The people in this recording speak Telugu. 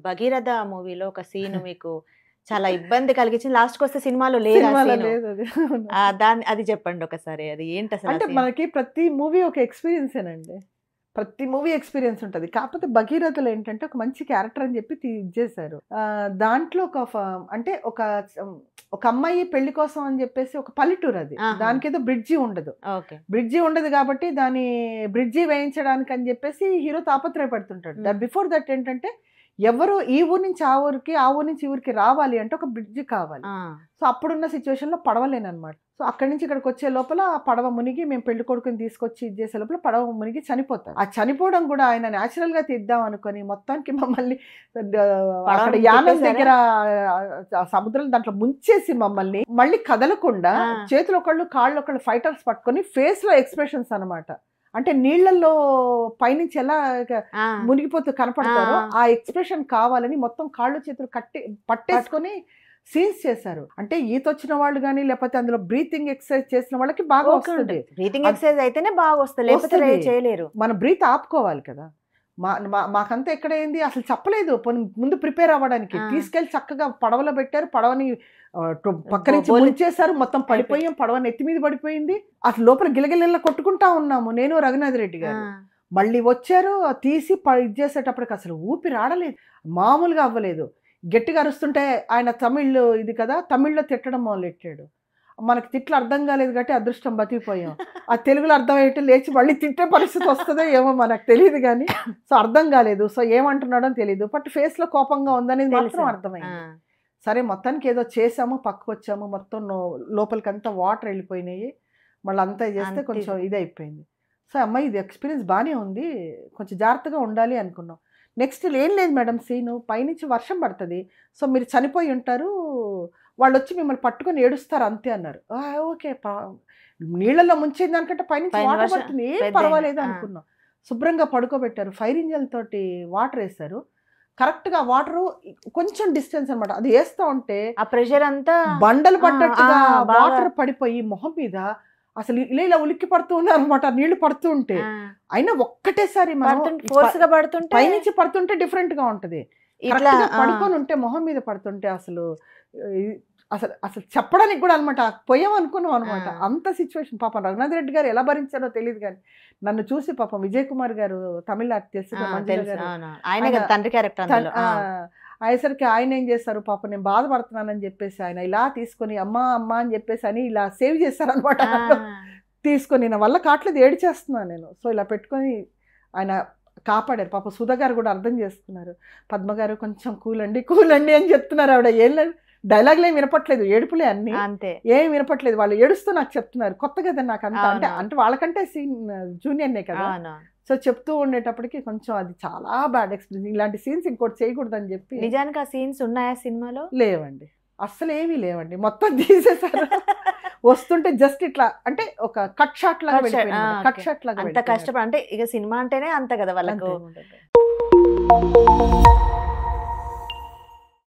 భగీరథ మూవీలో ఒక సీన్ మీకు చాలా ఇబ్బంది కలిగించింది. లాస్ట్‌కొస్తే సినిమాలో లేదు ఆ సినిమాలో సీను. లేదు అది. అవును. అది చెప్పండి ఒకసారి. అది ఏంటసలు ఆ అంటే సీన్? మనకి ప్రతి మూవీ ఒక ఎక్స్‌పీరియన్సేనండి. ప్రతి మూవీ ఎక్స్‌పీరియన్స్ ఉంటది. కాకపోతే 'భగీరథలో' ఏంటంటే ఒక మంచి క్యారెక్టర్ అని చెప్పి ఇచ్చేశారు. దాంట్లో అంటే ఒక అమ్మాయి పెళ్లి కోసం అని చెప్పేసి ఒక పల్లెటూరు అది. ఆహా! దానికేదో బ్రిడ్జి ఉండదు. ఓకే. బ్రిడ్జి ఉండదు కాబట్టి దాని బ్రిడ్జి వేయించడానికి అని చెప్పేసి హీరో తాపత్రయపడుతుంటాడు. బిఫోర్ దట్ ఏంటంటే ఎవరు ఈ ఊరు నుంచి ఆ ఊరికి, ఆ ఊరు నుంచి ఈ ఊరికి రావాలి అంటే ఒక బ్రిడ్జి కావాలి. ఆ! సో అప్పుడున్న సిచ్యువేషన్‌లో పడవలేననమాట. సో అక్కడి నుంచి ఇక్కడికి వచ్చే లోపల ఆ పడవ మునిగి మేము పెళ్లి కొడుకుని తీసుకొచ్చి ఇది చేసే లోపల పడవ మునిగి చనిపోతారు. ఆ చనిపోవడం కూడా ఆయన న్యాచురల్‌గా తీద్దాం అనుకోని మొత్తానికి మమ్మల్ని అక్కడ యానం దగ్గర ఆ సముద్రం దాంట్లో ముంచేసి మమ్మల్ని మళ్ళీ కదలకుండా చేతులు ఒకళ్ళు కాళ్ళు ఒకళ్ళు ఫైటర్స్ పట్టుకొని ఫేస్‌లో ఎక్స్‌ప్రెషన్స్ అన్నమాట. అంటే నీళ్లలో పైనుంచి ఎలా మునిగిపోతూ కనపడతారో ఆ ఎక్స్‌ప్రెషన్ కావాలని మొత్తం కాళ్ళు చేతులు పట్టేసుకొని సీన్స్ చేశారు. అంటే ఈత వచ్చిన వాళ్ళు గానీ లేకపోతే అందులో బ్రీతింగ్ ఎక్సర్సైజ్ చేసిన వాళ్ళకి బాగా వస్తుంది. బ్రీతింగ్ ఎక్సర్సైజ్ అయితేనే బాగా వస్తుంది, లేకపోతే చేయలేరు. మన బ్రీత్ ఆపుకోవాలి కదా. మాకంతా ఎక్కడ ఏంది అసలు చెప్పలేదు ముందు ప్రిపేర్ అవ్వడానికి. తీసుకెళ్లి చక్కగా పడవలో పెట్టారు. పడవని పక్క నుంచి ముంచేశారు. మొత్తం పడిపోయాం. పడవ నెత్తి మీద పడిపోయింది. అసలు లోపల గిలగిల కొట్టుకుంటా ఉన్నాము నేను రఘునాథ్ రెడ్డి గారు. మళ్ళీ వచ్చారు తీసి ఇది చేసేటప్పటికి అసలు ఊపిరి ఆడలేదు, మామూలుగా అవ్వలేదు. గట్టిగా అరుస్తుంటే ఆయన ఇది కదా తమిళ్లో తిట్టడం మొదలెట్టాడు. మనకి తిట్లు అర్థం కాలేదు కాబట్టి అదృష్టం బతికిపోయాం. ఆ తెలుగులో అర్థమయ్యేట్టు లేచి మళ్ళీ తిట్టే పరిస్థితి వస్తుందో ఏమో మనకు తెలియదు కానీ సో అర్థం కాలేదు. సో ఏమంటున్నాడో తెలియదు. బట్ ఫేస్ లో కోపంగా ఉందనేది మాత్రం అర్థమైంది. సరే మొత్తానికి ఏదో చేసాము, పక్కకు వచ్చాము. మొత్తం లోపలికంతా వాటర్ వెళ్ళిపోయినాయి. మళ్ళీ అంతా చేస్తే కొంచెం ఇది అయిపోయింది. సో అమ్మాయి ఇది ఎక్స్పీరియన్స్ బాగానే ఉంది, కొంచెం జాగ్రత్తగా ఉండాలి అనుకున్నాం. నెక్స్ట్ ఏం లేదు మేడం సీను, పైనుంచి వర్షం పడుతుంది. సో మీరు చనిపోయి ఉంటారు, వాళ్ళు వచ్చి మిమ్మల్ని పట్టుకొని ఏడుస్తారు అంతే అన్నారు. ఓకే నీళ్ళల్లో ముంచేది దానికంటే పైనుంచి వాటర్ పడుతుంది, ఏం పర్వాలేదు అనుకున్నాం. శుభ్రంగా పడుకోబెట్టారు. ఫైర్ ఇంజన్ తోటి వాటర్ వేశారు. కరెక్ట్గా వాటర్ కొంచెం డిస్టెన్స్ అనమాట. అది వేస్తా ఉంటే ఆ ప్రెషర్ అంతా బండలు పడ్డట్టుగా వాటర్ పడిపోయి మొహం మీద అసలు ఇలా ఉలిక్కి పడుతూ ఉన్నారు అనమాట నీళ్లు పడుతూ ఉంటే. అయినా ఒక్కటేసారి పైనుంచి పడుతుంటే డిఫరెంట్ గా ఉంటది. పడుకొని ఉంటే మొహం మీద పడుతుంటే అసలు అసలు అసలు చెప్పడానికి కూడా అనమాట పోయాం అనుకున్నాం అనమాట. అంత సిచ్యువేషన్. పాపం రఘునాథ్ రెడ్డి గారు ఎలా భరించారో తెలియదు కానీ నన్ను చూసి పాపం విజయ్ కుమార్ గారు తమిళ తెలుసు అయ్యేసరికి ఆయన ఏం చేస్తారు పాపం నేను బాధపడుతున్నానని చెప్పేసి ఆయన ఇలా తీసుకొని అమ్మా అమ్మా అని చెప్పేసి అని ఇలా సేవ్ చేస్తారనమాట. తీసుకొని నా వల్ల కావట్లేదు ఏడ్చేస్తున్నాను నేను. సో ఇలా పెట్టుకొని ఆయన కాపాడారు. పాప సుధా గారు కూడా అర్థం చేసుకున్నారు. పద్మ గారు కొంచెం కూలండి అని చెప్తున్నారు. ఆవిడ ఏం లేదు, డైలాగ్లు ఏం వినపట్లేదు, ఏడుపులే అన్ని, ఏం వినపట్లేదు. వాళ్ళు ఏడుస్తూ నాకు చెప్తున్నారు. కొత్త కదా నాకు అంతా, అంటే వాళ్ళకంటే జూనియర్నే కదా. సో చెప్తూ ఉండేటప్పటికి కొంచెం అది చాలా బ్యాడ్ ఎక్స్పీరియన్స్. ఇలాంటి సీన్స్ ఇంకోటి చేయకూడదని చెప్పి. నిజానికి ఆ సీన్స్ ఉన్నాయా సినిమాలో? లేవండి, అస్సలు ఏమీ లేవండి, మొత్తం తీసేసారు. వస్తుంటే జస్ట్ ఇట్లా అంటే ఒక కట్ షాట్ లాగా కట్ షాట్ లాగా. అంత కష్టపడి అంటే ఇక సినిమా అంటేనే అంత కదా వాళ్ళకు.